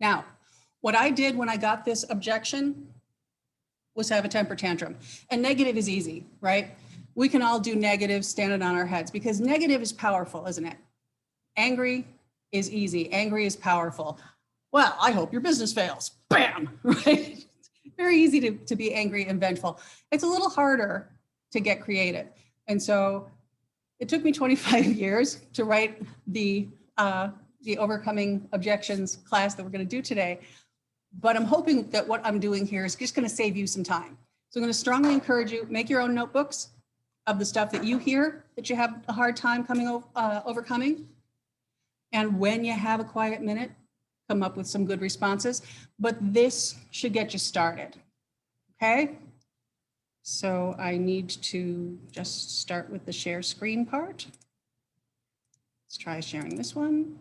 Now, what I did when I got this objection was have a temper tantrum. And negative is easy, right? We can all do negative standing on our heads because negative is powerful, isn't it? Angry is easy. Angry is powerful. Well, I hope your business fails. Bam, right? Very easy to be angry and vengeful. It's a little harder to get creative. And so it took me 25 years to write the Overcoming Objections class that we're going to do today. But I'm hoping that what I'm doing here is just going to save you some time. So I'm going to strongly encourage you, make your own notebooks of the stuff that you hear that you have a hard time overcoming. And when you have a quiet minute, come up with some good responses. But this should get you started. Okay? So I need to just start with the share screen part. Let's try sharing this one.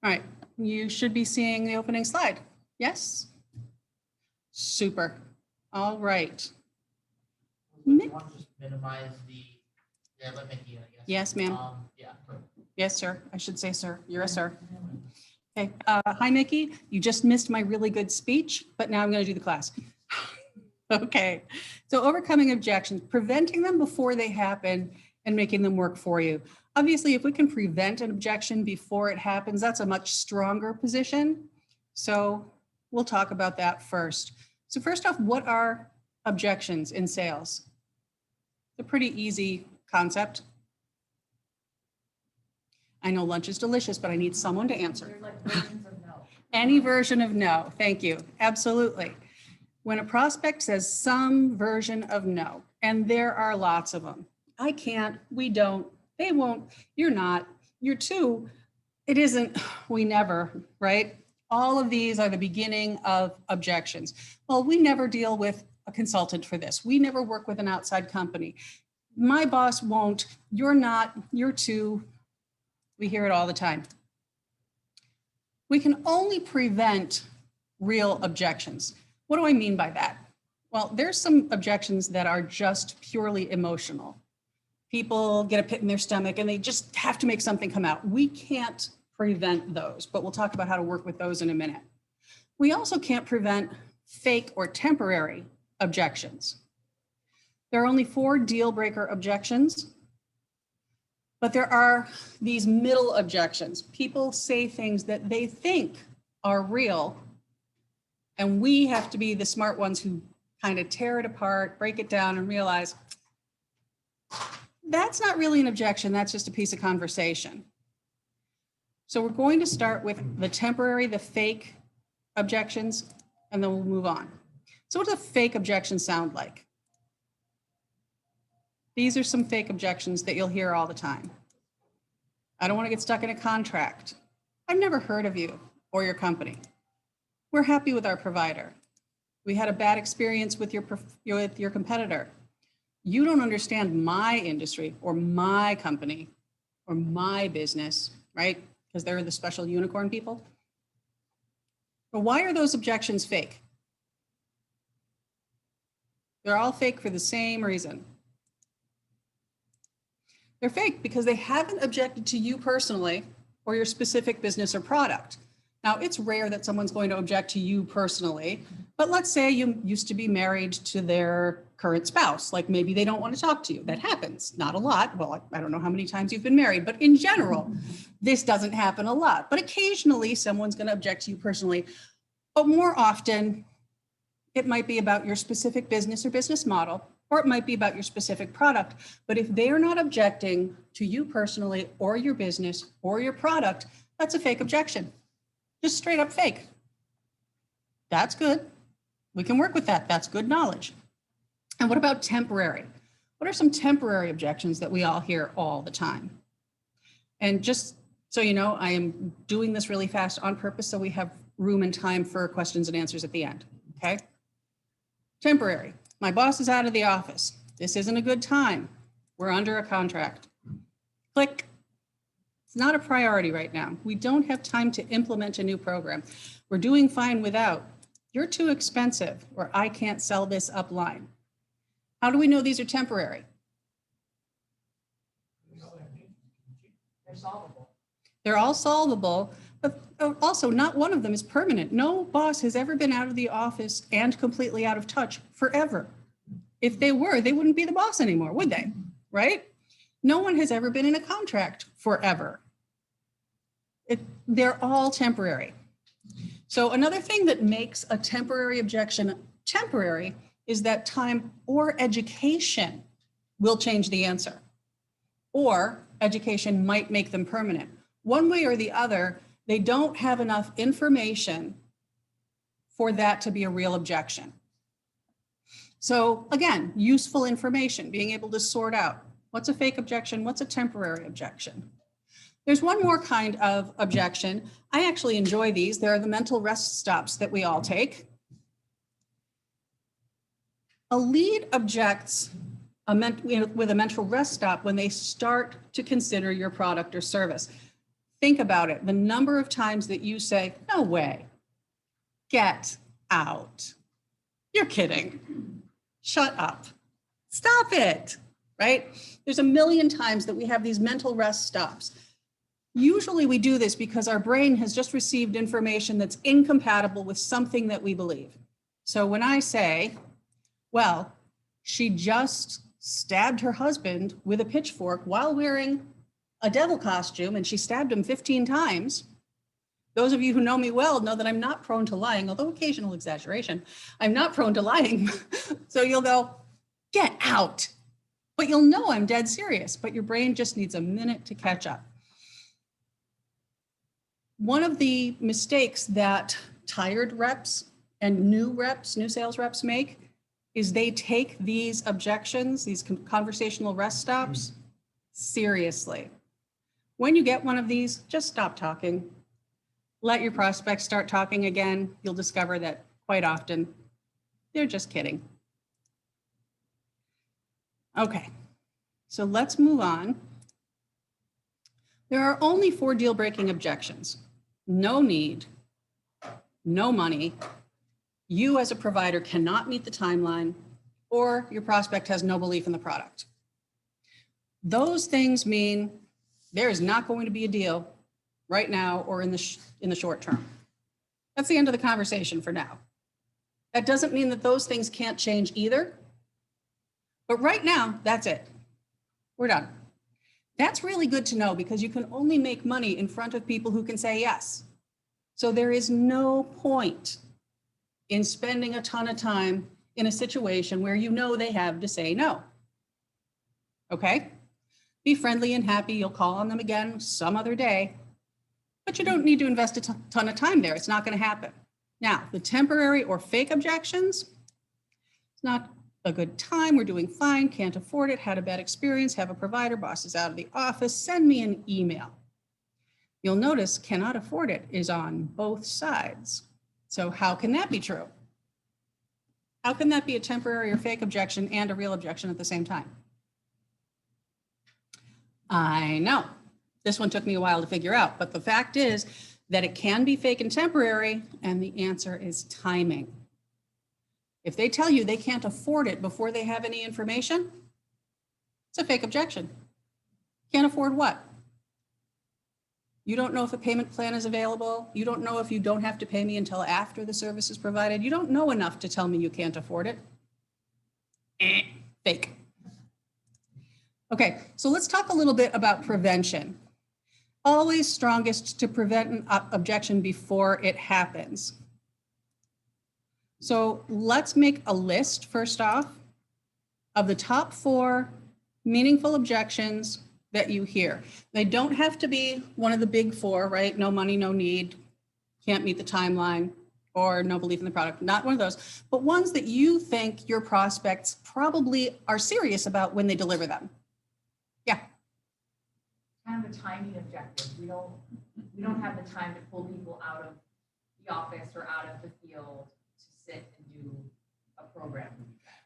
All right, you should be seeing the opening slide. Yes? Super. All right. You want to just minimize the let Mickey in, I guess. Yes, ma'am. Yeah. Yes, sir. I should say sir. You're a sir. Okay. Hi, Mickey. You just missed my really good speech, but now I'm going to do the class. Okay. So overcoming objections, preventing them before they happen and making them work for you. Obviously, if we can prevent an objection before it happens, that's a much stronger position. So we'll talk about that first. So first off, what are objections in sales? It's a pretty easy concept. I know lunch is delicious, but I need someone to answer. They're like versions of no. Any version of no. Thank you. Absolutely. When a prospect says some version of no, and there are lots of them. I can't, we don't, they won't, you're not, you're too, it isn't, we never, right? All of these are the beginning of objections. Well, we never deal with a consultant for this. We never work with an outside company. My boss won't, you're not, you're too. We hear it all the time. We can only prevent real objections. What do I mean by that? Well, there's some objections that are just purely emotional. People get a pit in their stomach and they just have to make something come out. We can't prevent those, but we'll talk about how to work with those in a minute. We also can't prevent fake or temporary objections. There are only 4 deal breaker objections. But there are these middle objections. People say things that they think are real, and we have to be the smart ones who kind of tear it apart, break it down, and realize that's not really an objection, that's just a piece of conversation. So we're going to start with the temporary, the fake objections, and then we'll move on. So what does a fake objection sound like? These are some fake objections that you'll hear all the time. I don't want to get stuck in a contract. I've never heard of you or your company. We're happy with our provider. We had a bad experience with your competitor. You don't understand my industry or my company or my business, right? Because they're the special unicorn people. But why are those objections fake? They're all fake for the same reason. They're fake because they haven't objected to you personally or your specific business or product. Now, it's rare that someone's going to object to you personally, but let's say you used to be married to their current spouse, like maybe they don't want to talk to you. That happens, not a lot. Well, I don't know how many times you've been married, but in general, this doesn't happen a lot. But occasionally someone's going to object to you personally, but more often it might be about your specific business or business model, or it might be about your specific product. But if they are not objecting to you personally or your business or your product, that's a fake objection. Just straight up fake. That's good. We can work with that. That's good knowledge. And what about temporary? What are some temporary objections that we all hear all the time? And just so you know, I am doing this really fast on purpose so we have room and time for questions and answers at the end, okay? Temporary. My boss is out of the office. This isn't a good time. We're under a contract. Click. It's not a priority right now. We don't have time to implement a new program. We're doing fine without. You're too expensive, or I can't sell this upline. How do we know these are temporary? They're solvable. They're all solvable, Also, not one of them is permanent. No boss has ever been out of the office and completely out of touch forever. If they were, they wouldn't be the boss anymore, would they? Right? No one has ever been in a contract forever. They're all temporary. So another thing that makes a temporary objection temporary is that time or education will change the answer, or education might make them permanent. One way or the other, they don't have enough information for that to be a real objection. So again, useful information, being able to sort out what's a fake objection, what's a temporary objection. There's one more kind of objection. I actually enjoy these. There are the mental rest stops that we all take. A lead objects with a mental rest stop when they start to consider your product or service. Think about it. The number of times that you say, no way, get out. You're kidding. Shut up. Stop it, right? There's a million times that we have these mental rest stops. Usually we do this because our brain has just received information that's incompatible with something that we believe. So when I say, well, she just stabbed her husband with a pitchfork while wearing a devil costume and she stabbed him 15 times. Those of you who know me well know that I'm not prone to lying, although occasional exaggeration. I'm not prone to lying. So you'll go, get out. But you'll know I'm dead serious, but your brain just needs a minute to catch up. One of the mistakes that tired reps and new sales reps make is they take these objections, these conversational rest stops, seriously. When you get one of these, just stop talking. Let your prospects start talking again. You'll discover that quite often they're just kidding. Okay, so let's move on. There are only 4 deal-breaking objections. No need, no money, you as a provider cannot meet the timeline, or your prospect has no belief in the product. Those things mean there is not going to be a deal right now or in the short term. That's the end of the conversation for now. That doesn't mean that those things can't change either, but right now, that's it. We're done. That's really good to know because you can only make money in front of people who can say yes. So there is no point in spending a ton of time in a situation where you know they have to say no. Okay? Be friendly and happy. You'll call on them again some other day, but you don't need to invest a ton of time there. It's not going to happen. Now, the temporary or fake objections, it's not a good time, we're doing fine, can't afford it, had a bad experience, have a provider, boss is out of the office, send me an email. You'll notice cannot afford it is on both sides. So how can that be true? How can that be a temporary or fake objection and a real objection at the same time? I know, this one took me a while to figure out, but the fact is that it can be fake and temporary, and the answer is timing. If they tell you they can't afford it before they have any information, it's a fake objection. Can't afford what? You don't know if a payment plan is available. You don't know if you don't have to pay me until after the service is provided. You don't know enough to tell me you can't afford it. Fake. Okay, so let's talk a little bit about prevention. Always strongest to prevent an objection before it happens. So let's make a list first off of the top 4 meaningful objections that you hear. They don't have to be one of the big 4, right? No money, no need, can't meet the timeline, or no belief in the product. Not one of those, but ones that you think your prospects probably are serious about when they deliver them. Yeah. Kind of a timing objective. We don't have the time to pull people out of the office or out of the field to sit and do a program.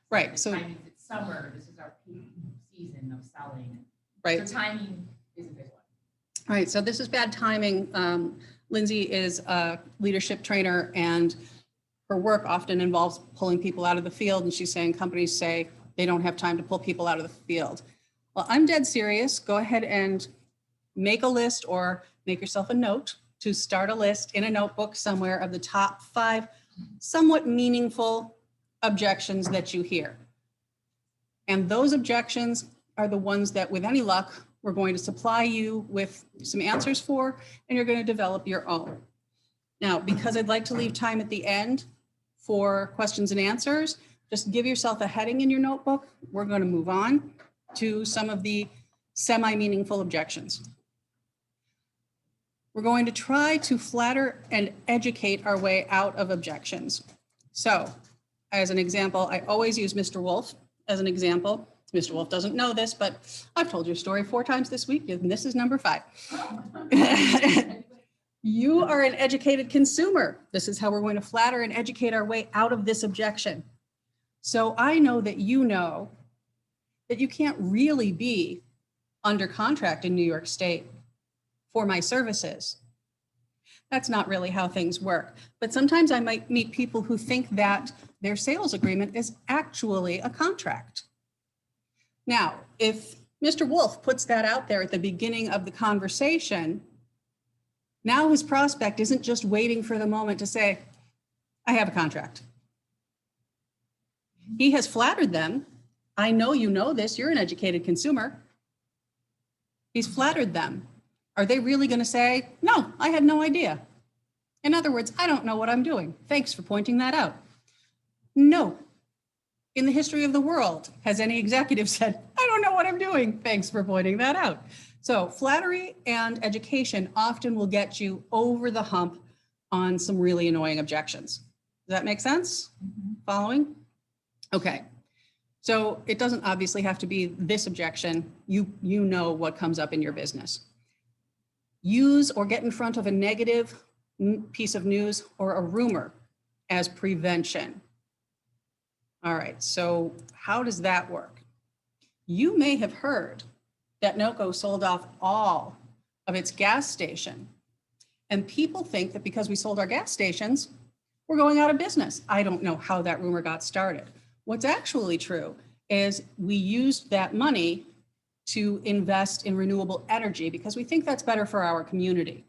Right. So timing, it's summer. This is our peak season of selling. Right. So timing is a big one. All right. So this is bad timing. Lindsay is a leadership trainer, and her work often involves pulling people out of the field. And she's saying companies say they don't have time to pull people out of the field. Well, I'm dead serious. Go ahead and make a list or make yourself a note to start a list in a notebook somewhere of the top 5 somewhat meaningful objections that you hear. And those objections are the ones that, with any luck, we're going to supply you with some answers for, and you're going to develop your own. Now, because I'd like to leave time at the end for questions and answers, just give yourself a heading in your notebook. We're going to move on to some of the semi-meaningful objections. We're going to try to flatter and educate our way out of objections. So, as an example, I always use Mr. Wolf as an example. Mr. Wolf doesn't know this, but I've told your story 4 times this week, and this is number 5. You are an educated consumer. This is how we're going to flatter and educate our way out of this objection. So I know that you can't really be under contract in New York State for my services. That's not really how things work. But sometimes I might meet people who think that their sales agreement is actually a contract. Now, if Mr. Wolf puts that out there at the beginning of the conversation, now his prospect isn't just waiting for the moment to say, I have a contract. He has flattered them. I know you know this, you're an educated consumer. He's flattered them. Are they really going to say, no, I had no idea? In other words, I don't know what I'm doing. Thanks for pointing that out. No. In the history of the world, has any executive said, I don't know what I'm doing? Thanks for pointing that out. So flattery and education often will get you over the hump on some really annoying objections. Does that make sense? Following? Okay. So it doesn't obviously have to be this objection. You know what comes up in your business. Use or get in front of a negative piece of news or a rumor as prevention. All right, so how does that work? You may have heard that NOCO sold off all of its gas station. And people think that because we sold our gas stations, we're going out of business. I don't know how that rumor got started. What's actually true is we used that money to invest in renewable energy because we think that's better for our community.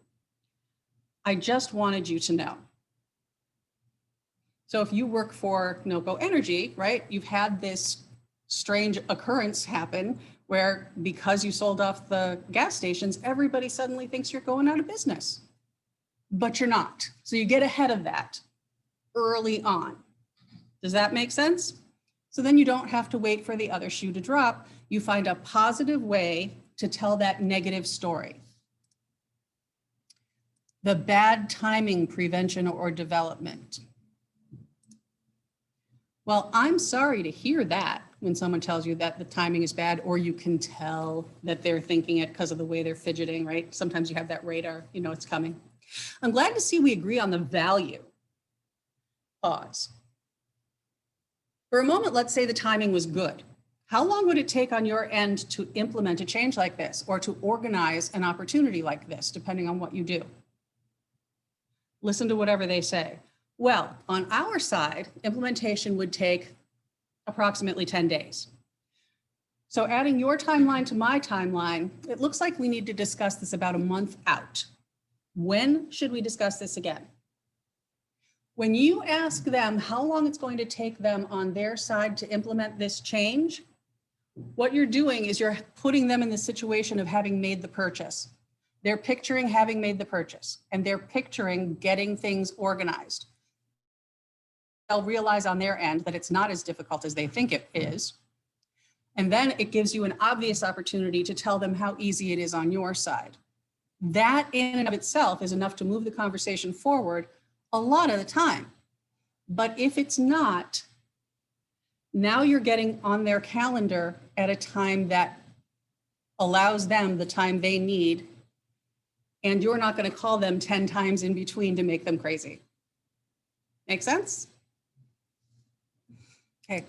I just wanted you to know. So if you work for NOCO Energy, right, you've had this strange occurrence happen where because you sold off the gas stations, everybody suddenly thinks you're going out of business, but you're not. So you get ahead of that early on. Does that make sense? So then you don't have to wait for the other shoe to drop. You find a positive way to tell that negative story. The bad timing prevention or development. Well, I'm sorry to hear that when someone tells you that the timing is bad, or you can tell that they're thinking it because of the way they're fidgeting, right? Sometimes you have that radar, you know it's coming. I'm glad to see we agree on the value. Pause. For a moment, let's say the timing was good. How long would it take on your end to implement a change like this or to organize an opportunity like this, depending on what you do? Listen to whatever they say. Well, on our side, implementation would take approximately 10 days. So adding your timeline to my timeline, it looks like we need to discuss this about a month out. When should we discuss this again? When you ask them how long it's going to take them on their side to implement this change, what you're doing is you're putting them in the situation of having made the purchase. They're picturing having made the purchase, and they're picturing getting things organized. They'll realize on their end that it's not as difficult as they think it is. And then it gives you an obvious opportunity to tell them how easy it is on your side. That in and of itself is enough to move the conversation forward a lot of the time. But if it's not, now you're getting on their calendar at a time that allows them the time they need, and you're not going to call them 10 times in between to make them crazy. Make sense? Okay.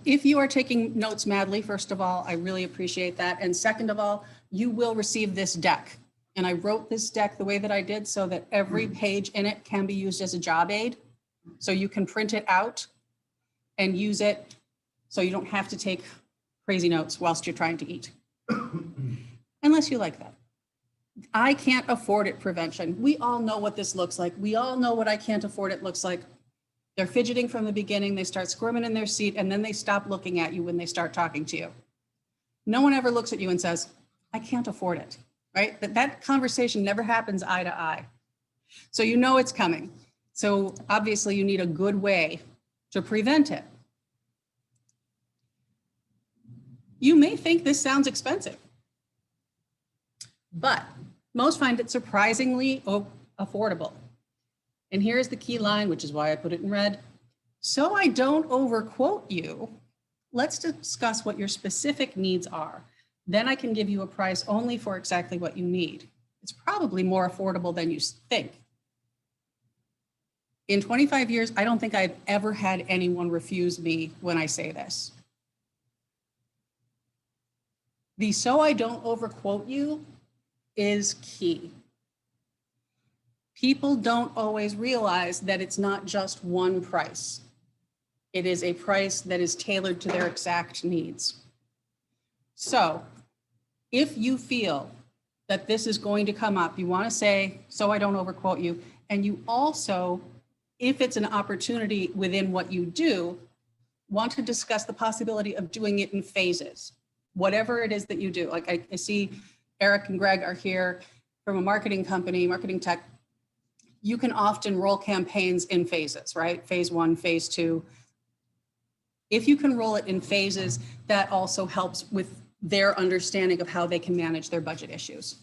If you are taking notes madly, first of all, I really appreciate that. And second of all, you will receive this deck. And I wrote this deck the way that I did so that every page in it can be used as a job aid. So you can print it out and use it so you don't have to take crazy notes whilst you're trying to eat. Unless you like that. I can't afford it prevention. We all know what this looks like. We all know what I can't afford it looks like. They're fidgeting from the beginning, they start squirming in their seat, and then they stop looking at you when they start talking to you. No one ever looks at you and says, I can't afford it, right? That conversation never happens eye to eye. So you know it's coming. So obviously you need a good way to prevent it. You may think this sounds expensive, but most find it surprisingly affordable. And here's the key line, which is why I put it in red. So I don't overquote you, let's discuss what your specific needs are. Then I can give you a price only for exactly what you need. It's probably more affordable than you think. In 25 years, I don't think I've ever had anyone refuse me when I say this. The so I don't overquote you is key. People don't always realize that it's not just one price. It is a price that is tailored to their exact needs. So if you feel that this is going to come up, you want to say, so I don't overquote you. And you also, if it's an opportunity within what you do, want to discuss the possibility of doing it in phases, whatever it is that you do. Like I see Eric and Greg are here from a marketing company, marketing tech. You can often roll campaigns in phases, right? Phase 1, phase 2. If you can roll it in phases, that also helps with their understanding of how they can manage their budget issues.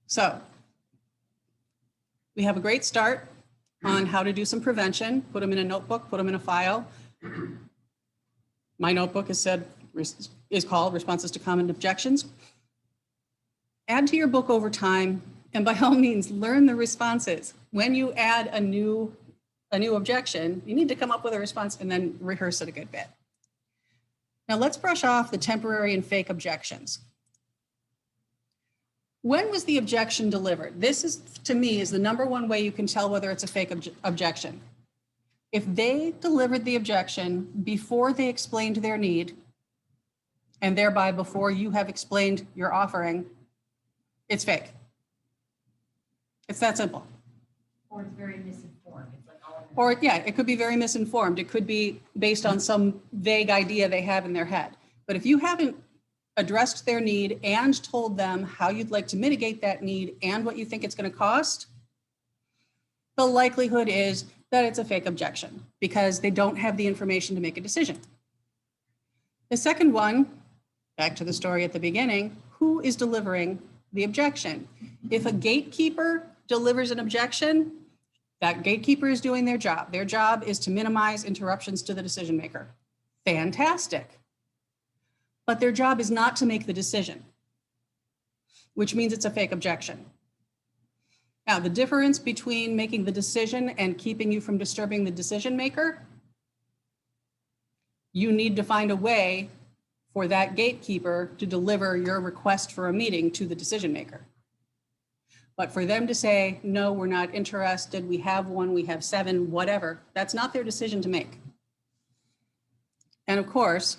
So we have a great start on how to do some prevention. Put them in a notebook, put them in a file. My notebook is called Responses to Common Objections. Add to your book over time, and by all means, learn the responses. When you add a new objection, you need to come up with a response and then rehearse it a good bit. Now let's brush off the temporary and fake objections. When was the objection delivered? This is, to me, is the #1 way you can tell whether it's a fake objection. If they delivered the objection before they explained their need, and thereby before you have explained your offering, it's fake. It's that simple. Or it's very misinformed. It's like all. Or yeah, it could be very misinformed. It could be based on some vague idea they have in their head. But if you haven't addressed their need and told them how you'd like to mitigate that need and what you think it's going to cost, the likelihood is that it's a fake objection because they don't have the information to make a decision. The second one, back to the story at the beginning, who is delivering the objection? If a gatekeeper delivers an objection, that gatekeeper is doing their job. Their job is to minimize interruptions to the decision maker. Fantastic. But their job is not to make the decision, which means it's a fake objection. Now, the difference between making the decision and keeping you from disturbing the decision maker, you need to find a way for that gatekeeper to deliver your request for a meeting to the decision maker. But for them to say, no, we're not interested, we have 1, we have 7, whatever, that's not their decision to make. And of course,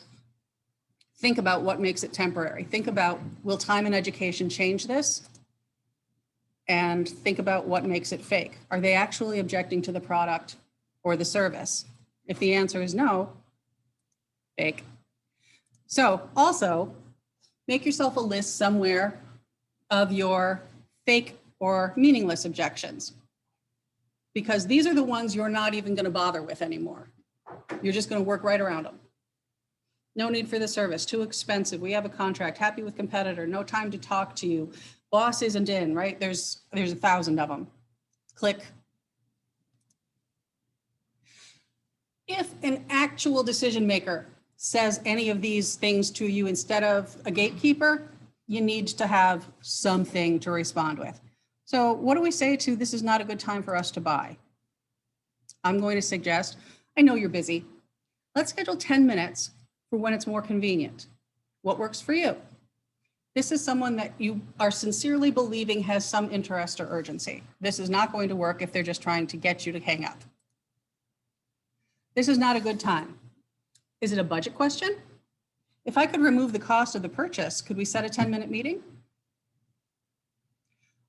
think about what makes it temporary. Think about, will time and education change this? And think about what makes it fake. Are they actually objecting to the product or the service? If the answer is no, fake. So also, make yourself a list somewhere of your fake or meaningless objections, because these are the ones you're not even going to bother with anymore. You're just going to work right around them. No need for the service, too expensive. We have a contract, happy with competitor, no time to talk to you. Boss isn't in, right? There's 1,000 of them. Click. If an actual decision maker says any of these things to you instead of a gatekeeper, you need to have something to respond with. So what do we say to, this is not a good time for us to buy? I'm going to suggest, I know you're busy. Let's schedule 10 minutes for when it's more convenient. What works for you? This is someone that you are sincerely believing has some interest or urgency. This is not going to work if they're just trying to get you to hang up. This is not a good time. Is it a budget question? If I could remove the cost of the purchase, could we set a 10-minute meeting?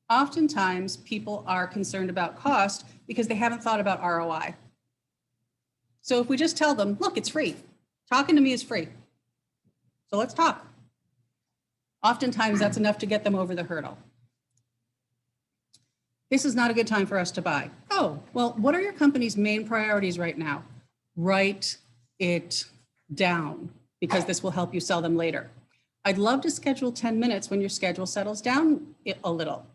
Oftentimes, people are concerned about cost because they haven't thought about ROI. So if we just tell them, look, it's free. Talking to me is free. So let's talk. Oftentimes, that's enough to get them over the hurdle. This is not a good time for us to buy. Oh, well, what are your company's main priorities right now? Write it down, because this will help you sell them later. I'd love to schedule 10 minutes when your schedule settles down a little.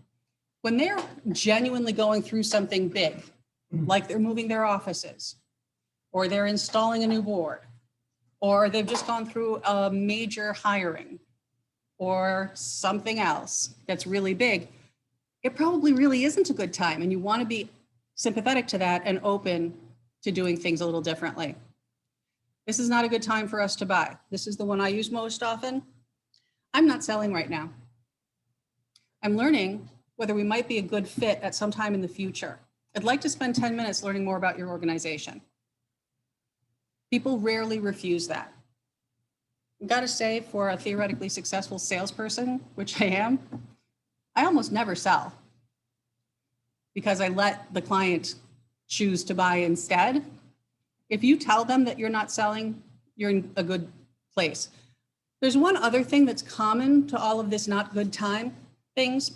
When they're genuinely going through something big, like they're moving their offices, or they're installing a new board, or they've just gone through a major hiring, or something else that's really big, it probably really isn't a good time. And you want to be sympathetic to that and open to doing things a little differently. This is not a good time for us to buy. This is the one I use most often. I'm not selling right now. I'm learning whether we might be a good fit at some time in the future. I'd like to spend 10 minutes learning more about your organization. People rarely refuse that. I've got to say, for a theoretically successful salesperson, which I am, I almost never sell because I let the client choose to buy instead. If you tell them that you're not selling, you're in a good place. There's one other thing that's common to all of this not good time things.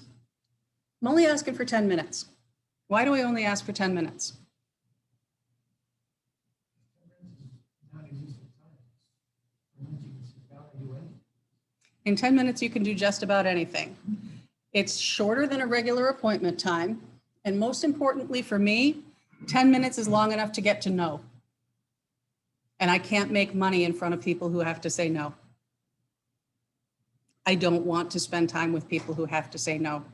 I'm only asking for 10 minutes. Why do I only ask for 10 minutes? In 10 minutes, you can do just about anything. It's shorter than a regular appointment time. And most importantly for me, 10 minutes is long enough to get to know. And I can't make money in front of people who have to say no. I don't want to spend time with people who have to say no.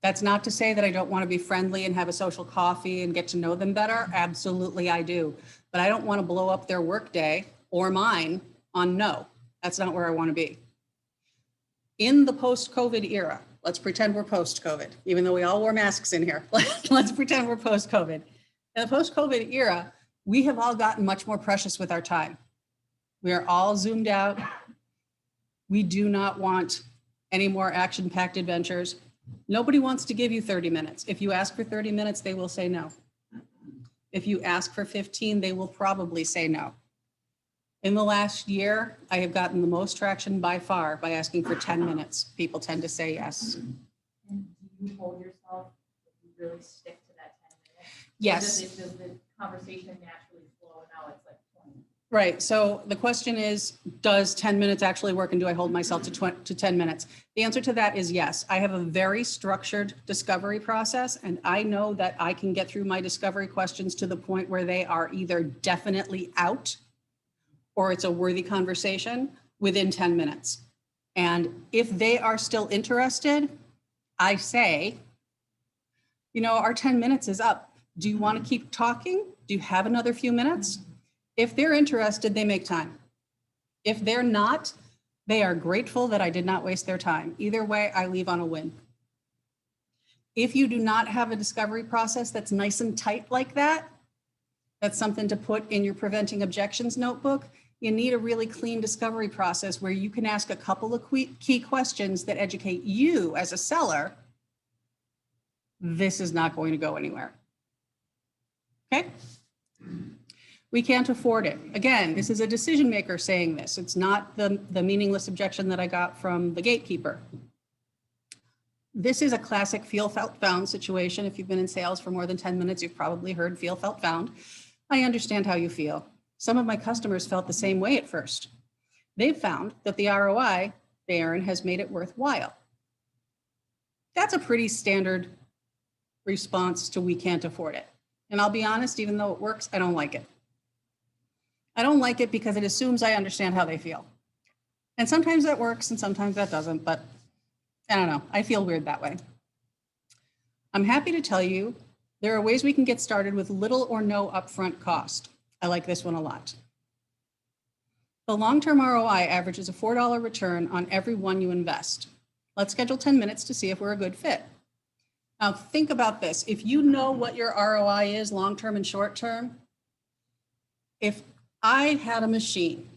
That's not to say that I don't want to be friendly and have a social coffee and get to know them better. Absolutely, I do. But I don't want to blow up their workday or mine on no. That's not where I want to be. In the post-COVID era, let's pretend we're post-COVID, even though we all wore masks in here. Let's pretend we're post-COVID. In the post-COVID era, we have all gotten much more precious with our time. We are all zoomed out. We do not want any more action-packed adventures. Nobody wants to give you 30 minutes. If you ask for 30 minutes, they will say no. If you ask for 15, they will probably say no. In the last year, I have gotten the most traction by far by asking for 10 minutes. People tend to say yes. And do you hold yourself, do you really stick to that 10 minutes? Yes. Or does the conversation naturally flow now it's like 20? Right. So the question is, does 10 minutes actually work, and do I hold myself to 10 minutes? The answer to that is yes. I have a very structured discovery process, and I know that I can get through my discovery questions to the point where they are either definitely out or it's a worthy conversation within 10 minutes. And if they are still interested, I say, you know, our 10 minutes is up. Do you want to keep talking? Do you have another few minutes? If they're interested, they make time. If they're not, they are grateful that I did not waste their time. Either way, I leave on a win. If you do not have a discovery process that's nice and tight like that, that's something to put in your Preventing Objections notebook. You need a really clean discovery process where you can ask a couple of key questions that educate you as a seller. This is not going to go anywhere. Okay? We can't afford it. Again, this is a decision maker saying this. It's not the meaningless objection that I got from the gatekeeper. This is a classic feel, felt, found situation. If you've been in sales for more than 10 minutes, you've probably heard feel, felt, found. I understand how you feel. Some of my customers felt the same way at first. They've found that the ROI they earn has made it worthwhile. That's a pretty standard response to we can't afford it. And I'll be honest, even though it works, I don't like it. I don't like it because it assumes I understand how they feel. And sometimes that works and sometimes that doesn't, but I don't know. I feel weird that way. I'm happy to tell you there are ways we can get started with little or no upfront cost. I like this one a lot. The long-term ROI averages a $4 return on every one you invest. Let's schedule 10 minutes to see if we're a good fit. Now think about this. If you know what your ROI is long-term and short-term, if I had a machine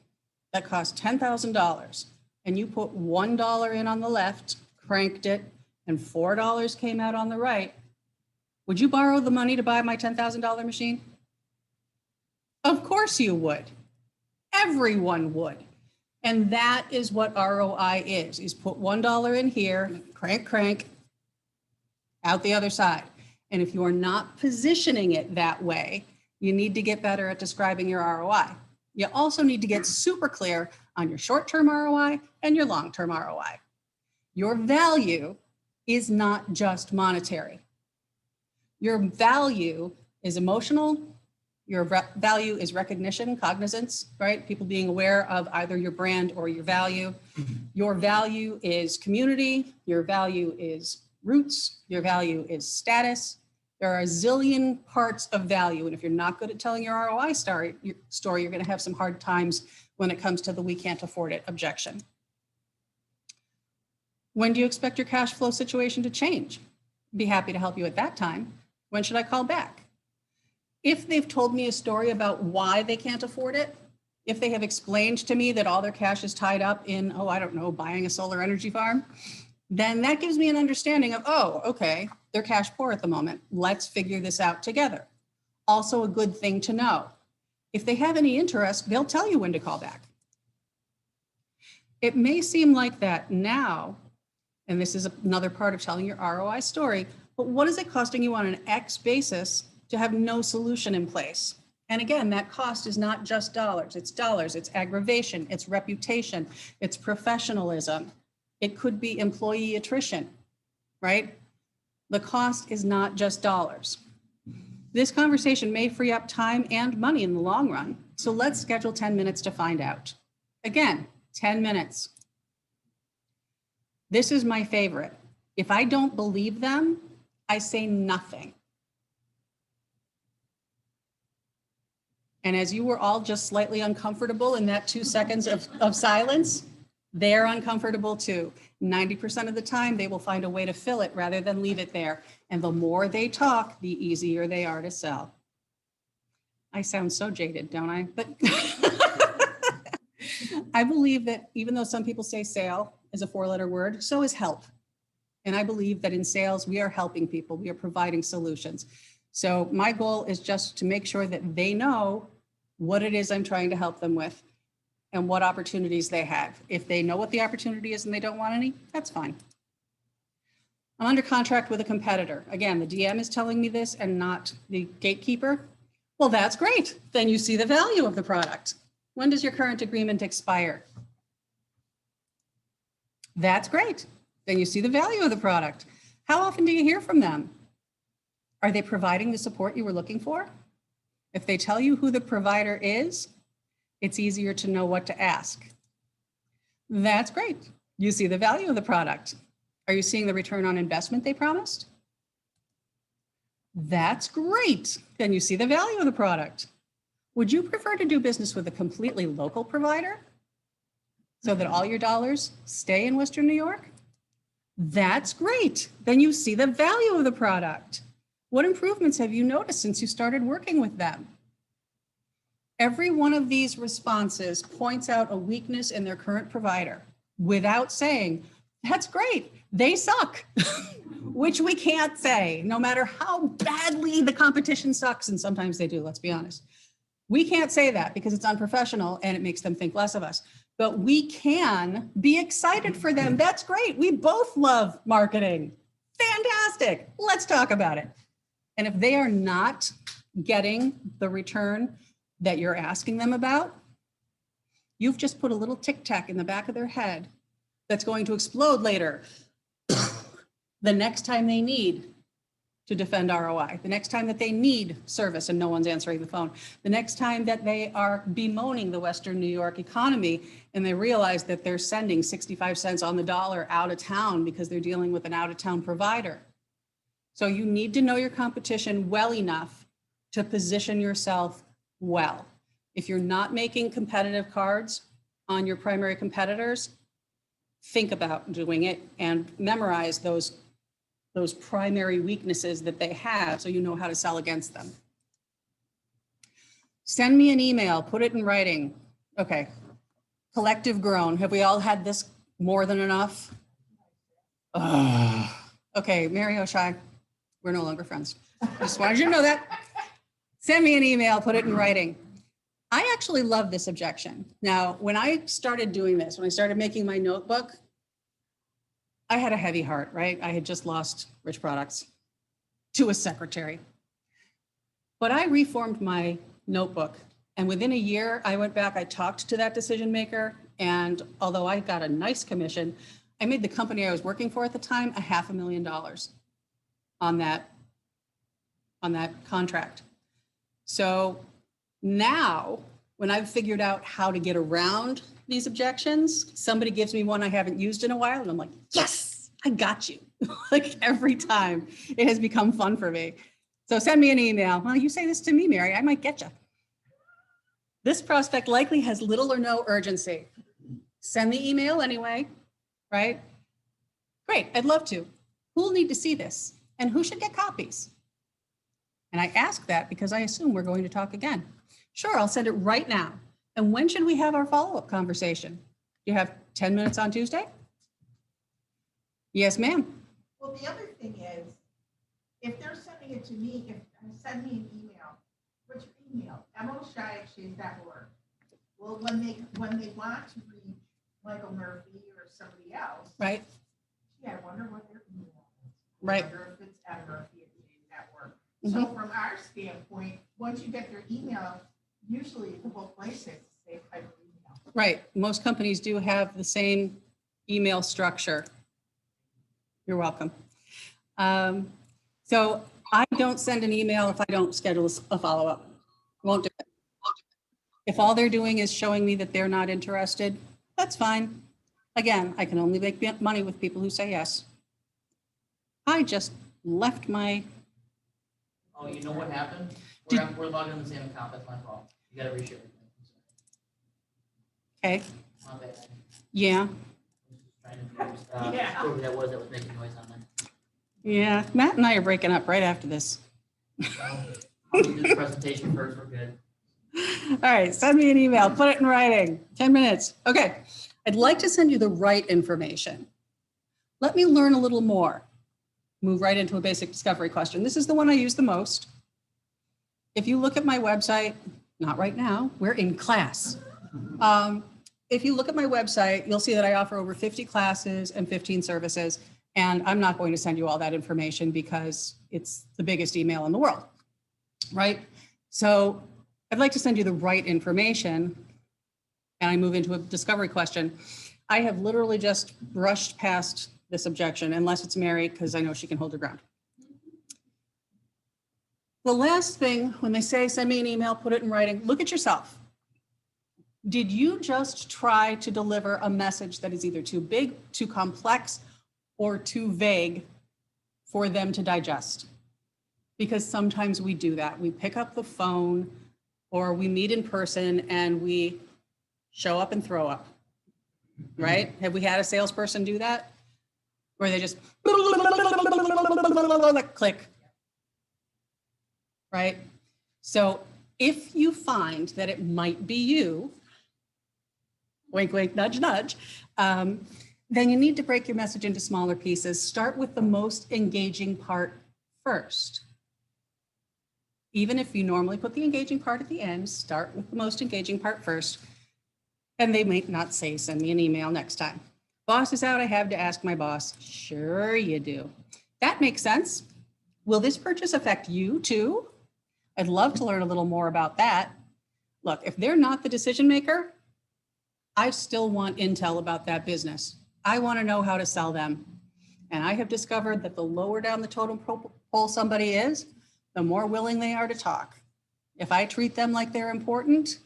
that cost $10,000 and you put $1 in on the left, cranked it, and $4 came out on the right, would you borrow the money to buy my $10,000 machine? Of course you would. Everyone would. And that is what ROI is put $1 in here, crank, crank, out the other side. And if you are not positioning it that way, you need to get better at describing your ROI. You also need to get super clear on your short-term ROI and your long-term ROI. Your value is not just monetary. Your value is emotional. Your value is recognition, cognizance, right? People being aware of either your brand or your value. Your value is community. Your value is roots. Your value is status. There are a zillion parts of value. And if you're not good at telling your ROI story, you're going to have some hard times when it comes to the we can't afford it objection. When do you expect your cash flow situation to change? Be happy to help you at that time. When should I call back? If they've told me a story about why they can't afford it, if they have explained to me that all their cash is tied up in, oh, I don't know, buying a solar energy farm, then that gives me an understanding of, oh, okay, they're cash poor at the moment. Let's figure this out together. Also a good thing to know. If they have any interest, they'll tell you when to call back. It may seem like that now, and this is another part of telling your ROI story, but what is it costing you on an X basis to have no solution in place? And again, that cost is not just dollars, it's aggravation, it's reputation, it's professionalism. It could be employee attrition, right? The cost is not just dollars. This conversation may free up time and money in the long run. So let's schedule 10 minutes to find out. Again, 10 minutes. This is my favorite. If I don't believe them, I say nothing. And as you were all just slightly uncomfortable in that 2 seconds of silence, they're uncomfortable too. 90% of the time, they will find a way to fill it rather than leave it there. And the more they talk, the easier they are to sell. I sound so jaded, don't I? But I believe that even though some people say sale is a 4-letter word, so is help. And I believe that in sales, we are helping people. We are providing solutions. So my goal is just to make sure that they know what it is I'm trying to help them with and what opportunities they have. If they know what the opportunity is and they don't want any, that's fine. I'm under contract with a competitor. Again, the DM is telling me this and not the gatekeeper. Well, that's great. Then you see the value of the product. When does your current agreement expire? That's great. Then you see the value of the product. How often do you hear from them? Are they providing the support you were looking for? If they tell you who the provider is, it's easier to know what to ask. That's great. You see the value of the product. Are you seeing the return on investment they promised? That's great. Then you see the value of the product. Would you prefer to do business with a completely local provider so that all your dollars stay in Western New York? That's great. Then you see the value of the product. What improvements have you noticed since you started working with them? Every one of these responses points out a weakness in their current provider without saying, that's great, they suck, which we can't say, no matter how badly the competition sucks, and sometimes they do, let's be honest. We can't say that because it's unprofessional and it makes them think less of us. But we can be excited for them. That's great. We both love marketing. Fantastic. Let's talk about it. And if they are not getting the return that you're asking them about, you've just put a little tic tac in the back of their head that's going to explode later. The next time they need to defend ROI, the next time that they need service and no one's answering the phone, the next time that they are bemoaning the Western New York economy and they realize that they're sending 65 cents on the dollar out of town because they're dealing with an out of town provider. So you need to know your competition well enough to position yourself well. If you're not making competitive cards on your primary competitors, think about doing it and memorize those primary weaknesses that they have so you know how to sell against them. Send me an email, put it in writing. Okay, Collective groan. Have we all had this more than enough? Ugh. Okay, Mary O'Shea, we're no longer friends. Just wanted you to know that. Send me an email, put it in writing. I actually love this objection. Now, when I started doing this, when I started making my notebook, I had a heavy heart, right? I had just lost Rich Products to a secretary. But I reformed my notebook, and within a year, I went back, I talked to that decision maker, and although I got a nice commission, I made the company I was working for at the time $500,000 on that contract. So now, when I've figured out how to get around these objections, somebody gives me one I haven't used in a while, and I'm like, yes, I got you. Like every time, it has become fun for me. So send me an email. Well, you say this to me, Mary, I might get you. This prospect likely has little or no urgency. Send the email anyway, right? Great, I'd love to. Who'll need to see this? And who should get copies? And I ask that because I assume we're going to talk again. Sure, I'll send it right now. And when should we have our follow-up conversation? You have 10 minutes on Tuesday? Yes, ma'am. Well, the other thing is, if they're sending it to me, send me an email. What's your email? MOShy@chase.org. Well, when they want to read Michael Murphy or somebody else, Right, gee, I wonder what their email is. Right. I wonder if it's murphy@chase.org. Mhm. So from our standpoint, once you get their email, usually the whole place is the same type of email. right. Most companies do have the same email structure. You're welcome. So I don't send an email if I don't schedule a follow-up. Won't do it. If all they're doing is showing me that they're not interested, that's fine. Again, I can only make money with people who say yes. I just left my, Oh, you know what happened? We're logged in the same account, that's my fault. You gotta reshare it. okay, My bad. yeah, Trying to figure Yeah. whoever that was making noise on that. yeah. Matt and I are breaking up right after this. So, I'll do the presentation first, we're good. All right, send me an email, put it in writing, 10 minutes. Okay, I'd like to send you the right information. Let me learn a little more. Move right into a basic discovery question. This is the one I use the most. If you look at my website, not right now, we're in class. If you look at my website, you'll see that I offer over 50 classes and 15 services, and I'm not going to send you all that information because it's the biggest email in the world, right? So I'd like to send you the right information, and I move into a discovery question. I have literally just brushed past this objection, unless it's Mary, because I know she can hold her ground. The last thing, when they say, send me an email, put it in writing, look at yourself. Did you just try to deliver a message that is either too big, too complex, or too vague for them to digest? Because sometimes we do that. We pick up the phone or we meet in person and we show up and throw up, right? Have we had a salesperson do that? Where they just click, right? So if you find that it might be you, wink, wink, nudge, nudge, then you need to break your message into smaller pieces. Start with the most engaging part first. Even if you normally put the engaging part at the end, start with the most engaging part first. And they may not say, send me an email next time. Boss is out, I have to ask my boss. Sure you do. That makes sense. Will this purchase affect you too? I'd love to learn a little more about that. Look, if they're not the decision maker, I still want intel about that business. I want to know how to sell them. And I have discovered that the lower down the totem pole somebody is, the more willing they are to talk. If I treat them like they're important,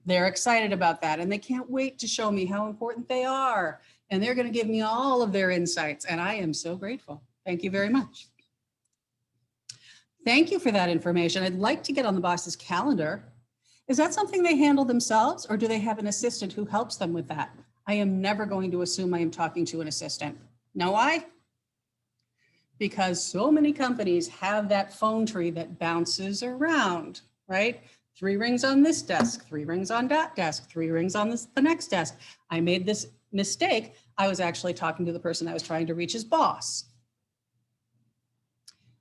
they're excited about that. And they can't wait to show me how important they are. And they're going to give me all of their insights. And I am so grateful. Thank you very much. Thank you for that information. I'd like to get on the boss's calendar. Is that something they handle themselves, or do they have an assistant who helps them with that? I am never going to assume I am talking to an assistant. Know why? Because so many companies have that phone tree that bounces around, right? 3 rings on this desk, 3 rings on that desk, 3 rings on the next desk. I made this mistake. I was actually talking to the person I was trying to reach, his boss.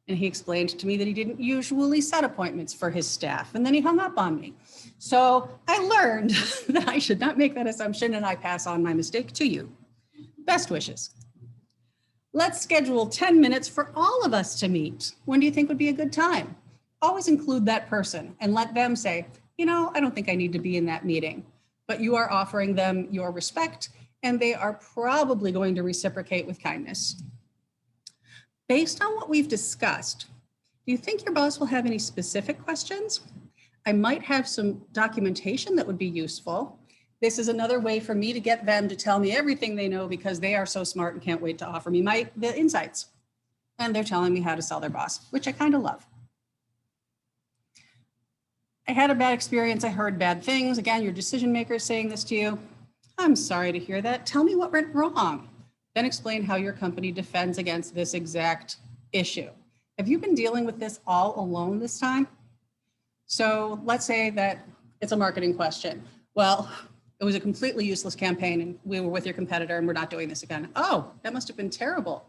And he explained to me that he didn't usually set appointments for his staff, and then he hung up on me. So I learned that I should not make that assumption, and I pass on my mistake to you. Best wishes. Let's schedule 10 minutes for all of us to meet. When do you think would be a good time? Always include that person and let them say, you know, I don't think I need to be in that meeting, but you are offering them your respect, and they are probably going to reciprocate with kindness. Based on what we've discussed, do you think your boss will have any specific questions? I might have some documentation that would be useful. This is another way for me to get them to tell me everything they know because they are so smart and can't wait to offer me the insights. And they're telling me how to sell their boss, which I kind of love. I had a bad experience. I heard bad things. Again, your decision maker is saying this to you. I'm sorry to hear that. Tell me what went wrong. Then explain how your company defends against this exact issue. Have you been dealing with this all alone this time? So let's say that it's a marketing question. Well, it was a completely useless campaign and we were with your competitor and we're not doing this again. Oh, that must have been terrible.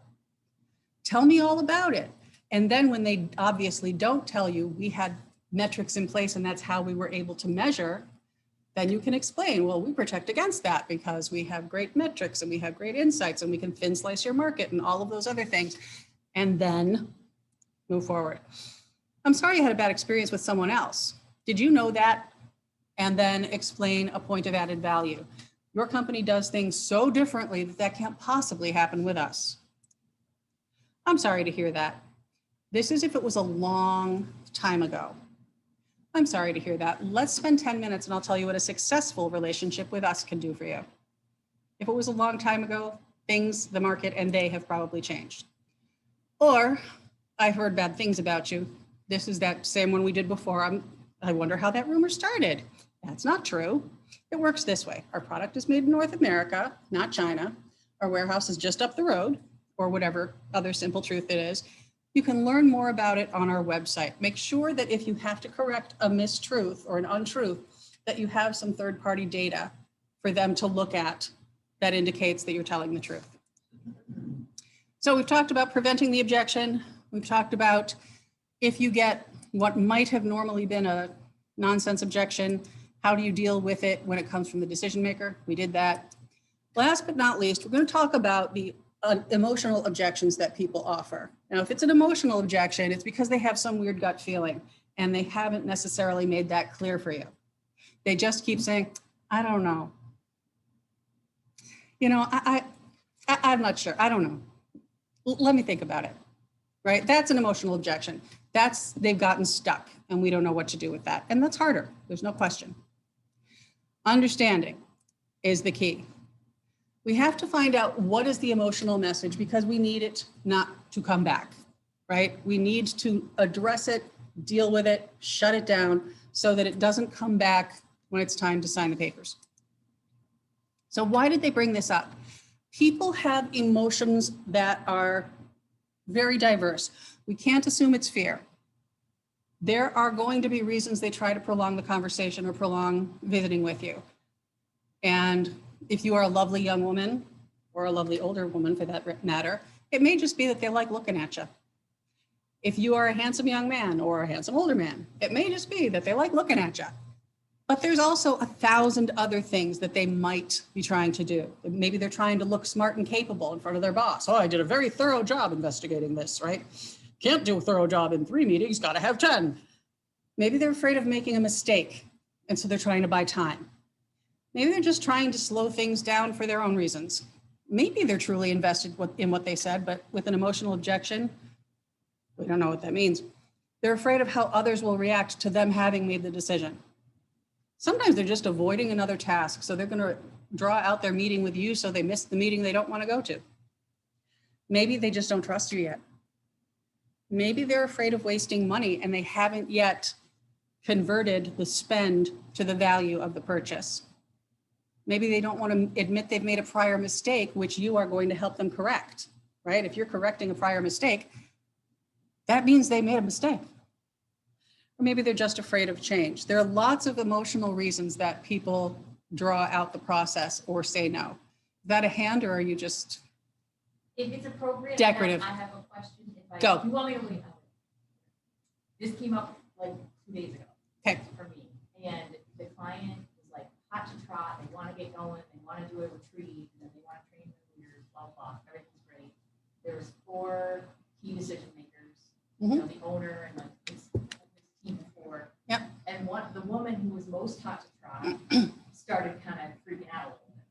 Tell me all about it. And then when they obviously don't tell you, we had metrics in place and that's how we were able to measure, then you can explain, well, we protect against that because we have great metrics and we have great insights and we can thin slice your market and all of those other things, and then move forward. I'm sorry you had a bad experience with someone else. Did you know that? And then explain a point of added value. Your company does things so differently that that can't possibly happen with us. I'm sorry to hear that. This is if it was a long time ago. I'm sorry to hear that. Let's spend 10 minutes and I'll tell you what a successful relationship with us can do for you. If it was a long time ago, things, the market, and they have probably changed. Or I heard bad things about you. This is that same one we did before. I wonder how that rumor started. That's not true. It works this way. Our product is made in North America, not China. Our warehouse is just up the road, or whatever other simple truth it is. You can learn more about it on our website. Make sure that if you have to correct a mistruth or an untruth, that you have some third-party data for them to look at that indicates that you're telling the truth. So we've talked about preventing the objection. We've talked about if you get what might have normally been a nonsense objection, how do you deal with it when it comes from the decision maker? We did that. Last but not least, we're going to talk about the emotional objections that people offer. Now, if it's an emotional objection, it's because they have some weird gut feeling and they haven't necessarily made that clear for you. They just keep saying, I don't know. You know, I'm not sure. I don't know. Let me think about it, right? That's an emotional objection. They've gotten stuck and we don't know what to do with that. And that's harder. There's no question. Understanding is the key. We have to find out what is the emotional message because we need it not to come back, right? We need to address it, deal with it, shut it down so that it doesn't come back when it's time to sign the papers. So why did they bring this up? People have emotions that are very diverse. We can't assume it's fear. There are going to be reasons they try to prolong the conversation or prolong visiting with you. And if you are a lovely young woman or a lovely older woman for that matter, it may just be that they like looking at you. If you are a handsome young man or a handsome older man, it may just be that they like looking at you. But there's also 1,000 other things that they might be trying to do. Maybe they're trying to look smart and capable in front of their boss. Oh, I did a very thorough job investigating this, right? Can't do a thorough job in 3 meetings, got to have 10. Maybe they're afraid of making a mistake, and so they're trying to buy time. Maybe they're just trying to slow things down for their own reasons. Maybe they're truly invested in what they said, but with an emotional objection, we don't know what that means. They're afraid of how others will react to them having made the decision. Sometimes they're just avoiding another task, so they're going to draw out their meeting with you so they miss the meeting they don't want to go to. Maybe they just don't trust you yet. Maybe they're afraid of wasting money and they haven't yet converted the spend to the value of the purchase. Maybe they don't want to admit they've made a prior mistake, which you are going to help them correct, right? If you're correcting a prior mistake, that means they made a mistake, Or maybe they're just afraid of change. There are lots of emotional reasons that people draw out the process or say no. Is that a hand, or are you just If it's appropriate, decorative? I have a question. If I, Go. You want me to leave? This came up like 2 days ago. Okay. For me, and the client is like hot to trot. They want to get going. They want to do a retreat, and then they want to train their leaders. Blah blah. Everything's great. There's 4 key decision makers. You know, the owner and like this team of 4. Yep. And the woman who was most hot to trot started kind of freaking out a little bit.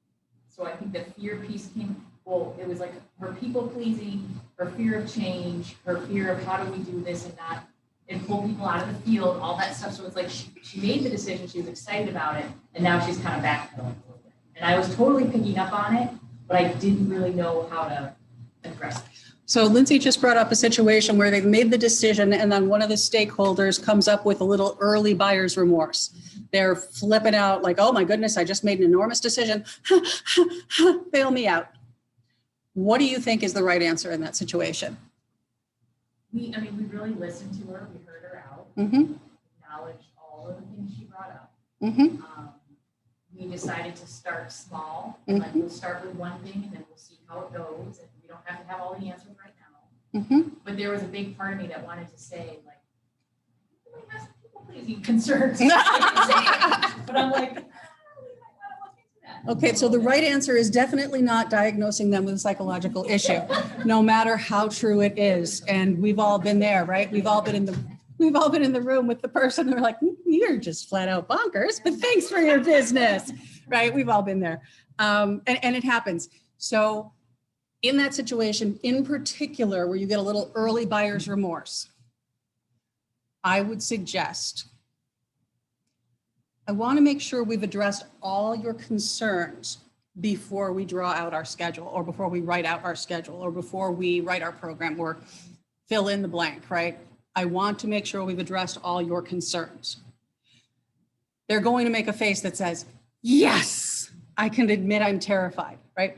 So I think the fear piece came. Well, it was like her people pleasing, her fear of change, her fear of how do we do this and not, and pull people out of the field, all that stuff. So it's like she made the decision, she was excited about it, and now she's kind of backpedaling a little bit. And I was totally picking up on it, but I didn't really know how to address it. So Lindsay just brought up a situation where they've made the decision and then one of the stakeholders comes up with a little early buyer's remorse. They're flipping out like, oh my goodness, I just made an enormous decision. Bail me out. What do you think is the right answer in that situation? We really listened to her. We heard her out. Mm-hmm. Acknowledged all of the things she brought up. Mm-hmm. We decided to start small, and like we'll start with one thing, and then we'll see how it goes. And we don't have to have all the answers right now. Mm-hmm. But there was a big part of me that wanted to say, like, we have some people pleasing concerns. But I'm like, we might want to look into that. Okay, so the right answer is definitely not diagnosing them with a psychological issue, no matter how true it is. And we've all been there, right? We've all been in the room with the person who are like, you're just flat out bonkers, but thanks for your business, right? We've all been there. And it happens. So in that situation, in particular, where you get a little early buyer's remorse, I would suggest, I want to make sure we've addressed all your concerns before we draw out our schedule, or before we write out our schedule, or before we write our program, or fill in the blank, right? I want to make sure we've addressed all your concerns. They're going to make a face that says, yes, I can admit I'm terrified, right?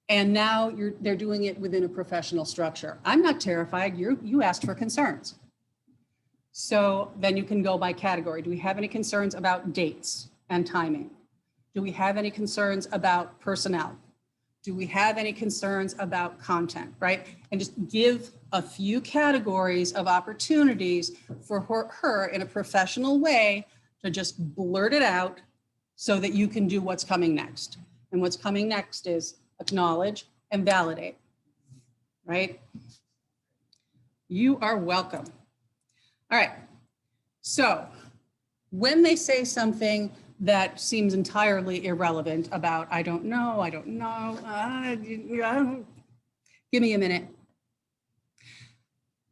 And now they're doing it within a professional structure. I'm not terrified, you asked for concerns. So then you can go by category. Do we have any concerns about dates and timing? Do we have any concerns about personnel? Do we have any concerns about content, right? And just give a few categories of opportunities for her in a professional way to just blurt it out so that you can do what's coming next. And what's coming next is acknowledge and validate, right? You are welcome. All right, so when they say something that seems entirely irrelevant about, I don't know, give me a minute.